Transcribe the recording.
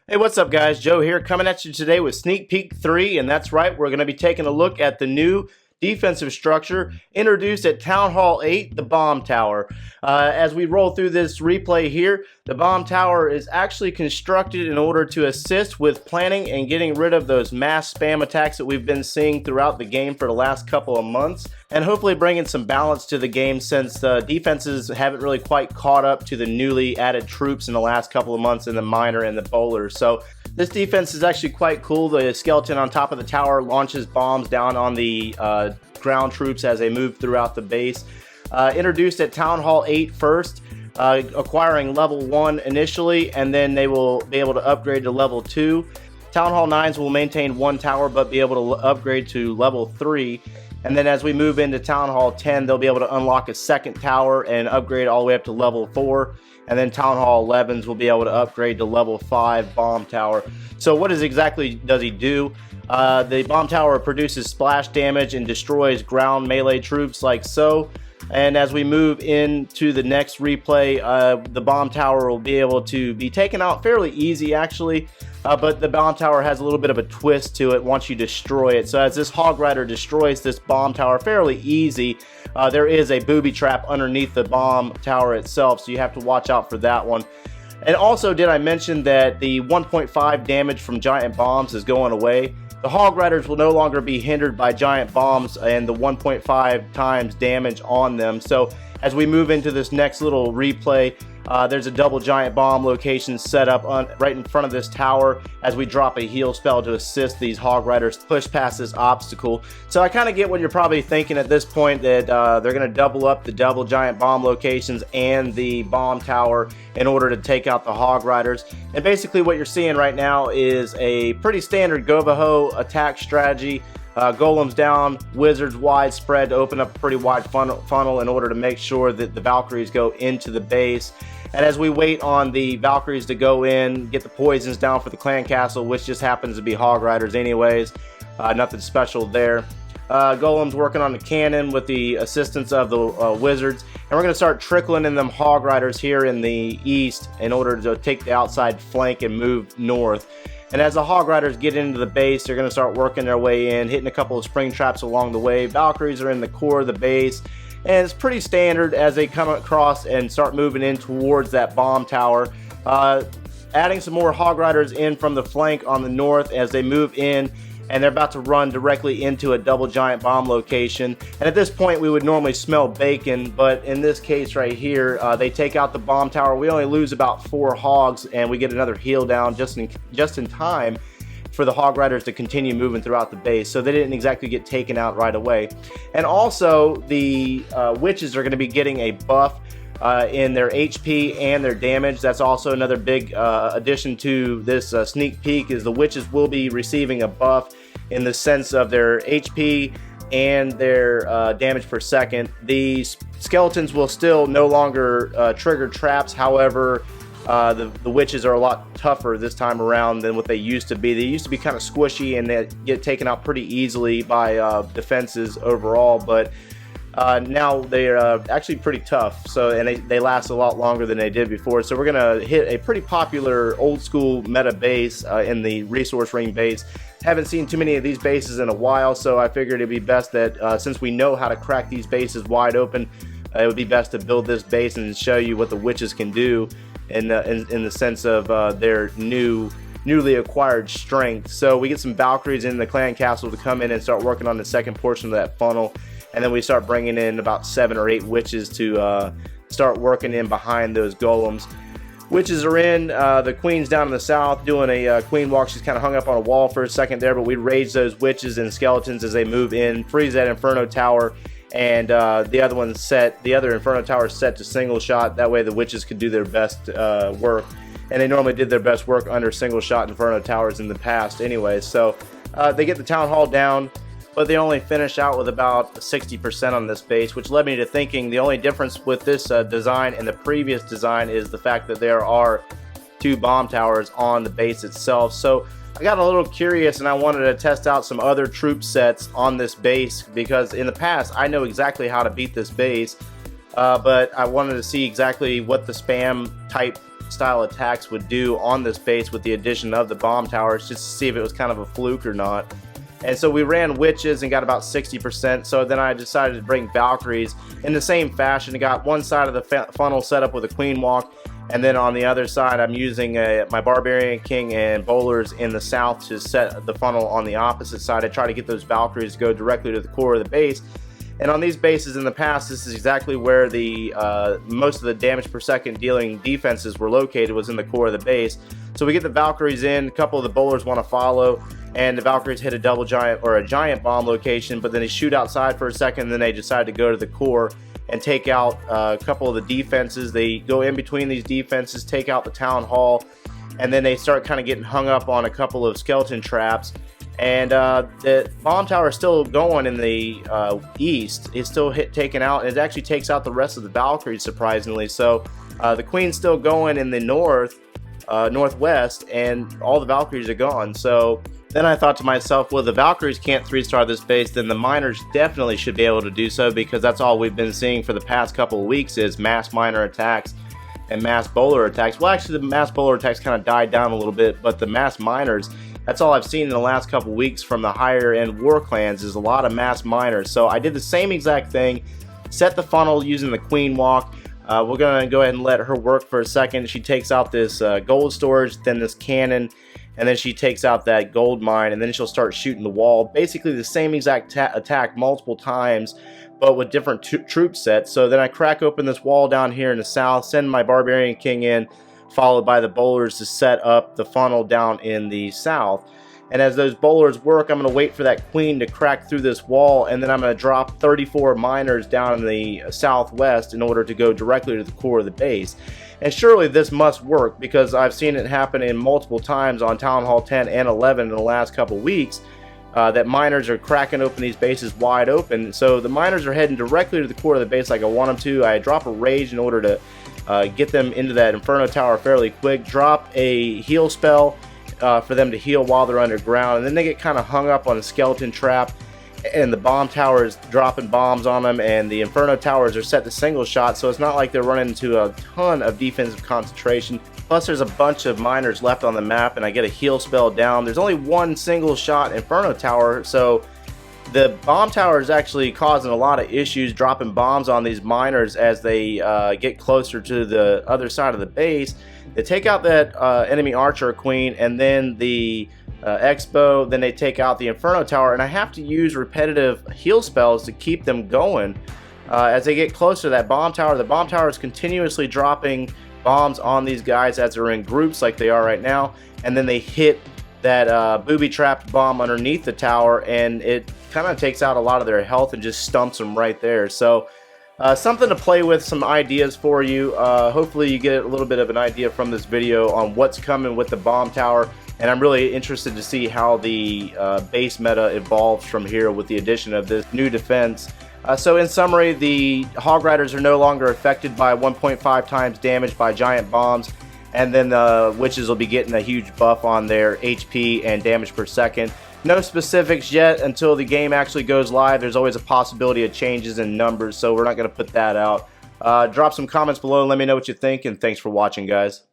Hey, what's up guys? Joe here coming at you today with Sneak Peek 3, and that's right, we're going to be taking a look at the new defensive structure introduced at Town Hall 8, the Bomb Tower. As we roll through this replay here, the Bomb Tower is actually constructed in order to assist with planning and getting rid of those mass spam attacks that we've been seeing throughout the game for the last couple of months, and hopefully bringing some balance to the game since the defenses haven't really quite caught up to the newly added troops in the last couple of months in the minor and the bowlers. So this defense is actually quite cool. The skeleton on top of the tower launches bombs down on the ground troops as they move throughout the base. Introduced at Town Hall 8 first, acquiring level 1 initially, and then they will be able to upgrade to level 2. Town Hall 9s will maintain one tower but be able to upgrade to level 3. And then as we move into Town Hall 10, they'll be able to unlock a second tower and upgrade all the way up to level 4. And then Town Hall 11s will be able to upgrade to level 5 bomb tower. So what exactly does he do? The bomb tower produces splash damage and destroys ground melee troops like so. And as we move into the next replay, the bomb tower will be able to be taken out fairly easy actually. But the bomb tower has a little bit of a twist to it once you destroy it. So as this Hog Rider destroys this bomb tower fairly easy, there is a booby trap underneath the bomb tower itself, so you have to watch out for that one. And also, did I mention that the 1.5 damage from giant bombs is going away? The Hog Riders will no longer be hindered by giant bombs and the 1.5 times damage on them. So as we move into this next little replay, there's a double giant bomb location set up right in front of this tower as we drop a heal spell to assist these Hog Riders push past this obstacle. So I kind of get what you're probably thinking at this point, that they're going to double up the double giant bomb locations and the bomb tower in order to take out the Hog Riders. And basically what you're seeing right now is a pretty standard Go-Ho attack strategy. Golems down, wizards widespread to open up a pretty wide funnel in order to make sure that the Valkyries go into the base. And as we wait on the Valkyries to go in, get the poisons down for the clan castle, which just happens to be Hog Riders anyways, nothing special there. Golems working on the cannon with the assistance of the wizards, and we're going to start trickling in them Hog Riders here in the east in order to take the outside flank and move north. And as the Hog Riders get into the base, they're going to start working their way in, hitting a couple of spring traps along the way. Valkyries are in the core of the base, and it's pretty standard as they come across and start moving in towards that bomb tower. Adding some more Hog Riders in from the flank on the north as they move in, and they're about to run directly into a double giant bomb location. And at this point we would normally smell bacon, but in this case right here, they take out the bomb tower. We only lose about 4 hogs, and we get another heal down just in time for the Hog Riders to continue moving throughout the base, so they didn't exactly get taken out right away. And also the witches are going to be getting a buff in their HP and their damage. That's also another big addition to this sneak peek, is the witches will be receiving a buff in the sense of their HP and their damage per second. The skeletons will still no longer trigger traps. However, the witches are a lot tougher this time around than what they used to be. They used to be kind of squishy and they get taken out pretty easily by defenses overall, but now they're actually pretty tough, so, and they last a lot longer than they did before. So we're gonna hit a pretty popular old school meta base in the resource ring base. Haven't seen too many of these bases in a while, so I figured it'd be best that since we know how to crack these bases wide open, it would be best to build this base and show you what the witches can do in the sense of their newly acquired strength. So we get some Valkyries in the clan castle to come in and start working on the second portion of that funnel. And then we start bringing in about 7 or 8 witches to start working in behind those golems. Witches are in, the queen's down in the south doing a queen walk. She's kind of hung up on a wall for a second there, but we rage those witches and skeletons as they move in, freeze that Inferno Tower, and the other Inferno Tower is set to single shot. That way the witches could do their best work. And they normally did their best work under single shot Inferno Towers in the past anyway. So they get the town hall down, but they only finish out with about 60% on this base, which led me to thinking the only difference with this design and the previous design is the fact that there are 2 bomb towers on the base itself. So I got a little curious and I wanted to test out some other troop sets on this base, because in the past I know exactly how to beat this base, but I wanted to see exactly what the spam type style attacks would do on this base with the addition of the bomb towers, just to see if it was kind of a fluke or not. And so we ran witches and got about 60%. So then I decided to bring Valkyries in the same fashion. I got one side of the funnel set up with a queen walk, and then on the other side I'm using my Barbarian King and Bowlers in the south to set the funnel on the opposite side. I try to get those Valkyries to go directly to the core of the base. And on these bases in the past, this is exactly where the most of the damage per second dealing defenses were located, was in the core of the base. So we get the Valkyries in, a couple of the Bowlers want to follow, and the Valkyries hit a double giant or a giant bomb location, but then they shoot outside for a second, and then they decide to go to the core and take out a couple of the defenses. They go in between these defenses, take out the town hall, and then they start kind of getting hung up on a couple of skeleton traps. And the bomb tower is still going in the east. It's still taken out, and it actually takes out the rest of the Valkyries, surprisingly. So the Queen's still going in the northwest, and all the Valkyries are gone. So then I thought to myself, well, the Valkyries can't 3-star this base, then the miners definitely should be able to do so, because that's all we've been seeing for the past couple of weeks is mass miner attacks and mass bowler attacks. Well, actually the mass bowler attacks kind of died down a little bit, but the mass miners, that's all I've seen in the last couple weeks from the higher end war clans, is a lot of mass miners. So I did the same exact thing, set the funnel using the queen walk. We're going to go ahead and let her work for a second. She takes out this gold storage, then this cannon, and then she takes out that gold mine, and then she'll start shooting the wall. Basically the same exact attack multiple times, but with different troop sets. So then I crack open this wall down here in the south, send my Barbarian King in, followed by the Bowlers to set up the funnel down in the south. And as those Bowlers work, I'm going to wait for that Queen to crack through this wall, and then I'm going to drop 34 miners down in the southwest in order to go directly to the core of the base. And surely this must work, because I've seen it happen in multiple times on Town Hall 10 and 11 in the last couple weeks, that miners are cracking open these bases wide open. So the miners are heading directly to the core of the base like I want them to. I drop a rage in order to get them into that Inferno Tower fairly quick, drop a heal spell for them to heal while they're underground, and then they get kind of hung up on a skeleton trap, and the bomb tower is dropping bombs on them, and the Inferno Towers are set to single shot, so it's not like they're running into a ton of defensive concentration. Plus there's a bunch of miners left on the map, and I get a heal spell down. There's only one single shot Inferno Tower, so the bomb tower is actually causing a lot of issues, dropping bombs on these miners as they get closer to the other side of the base. They take out that enemy archer queen, and then the Expo, then they take out the Inferno Tower, and I have to use repetitive heal spells to keep them going as they get closer to that bomb tower. The bomb tower is continuously dropping bombs on these guys as they're in groups like they are right now, and then they hit that booby trapped bomb underneath the tower, and it kind of takes out a lot of their health and just stumps them right there. So something to play with, some ideas for you. Hopefully you get a little bit of an idea from this video on what's coming with the bomb tower, and I'm really interested to see how the base meta evolves from here with the addition of this new defense. So in summary, the Hog Riders are no longer affected by 1.5 times damage by giant bombs, and then the Witches will be getting a huge buff on their HP and damage per second. No specifics yet until the game actually goes live. There's always a possibility of changes in numbers, so we're not going to put that out. Drop some comments below and let me know what you think, and thanks for watching, guys.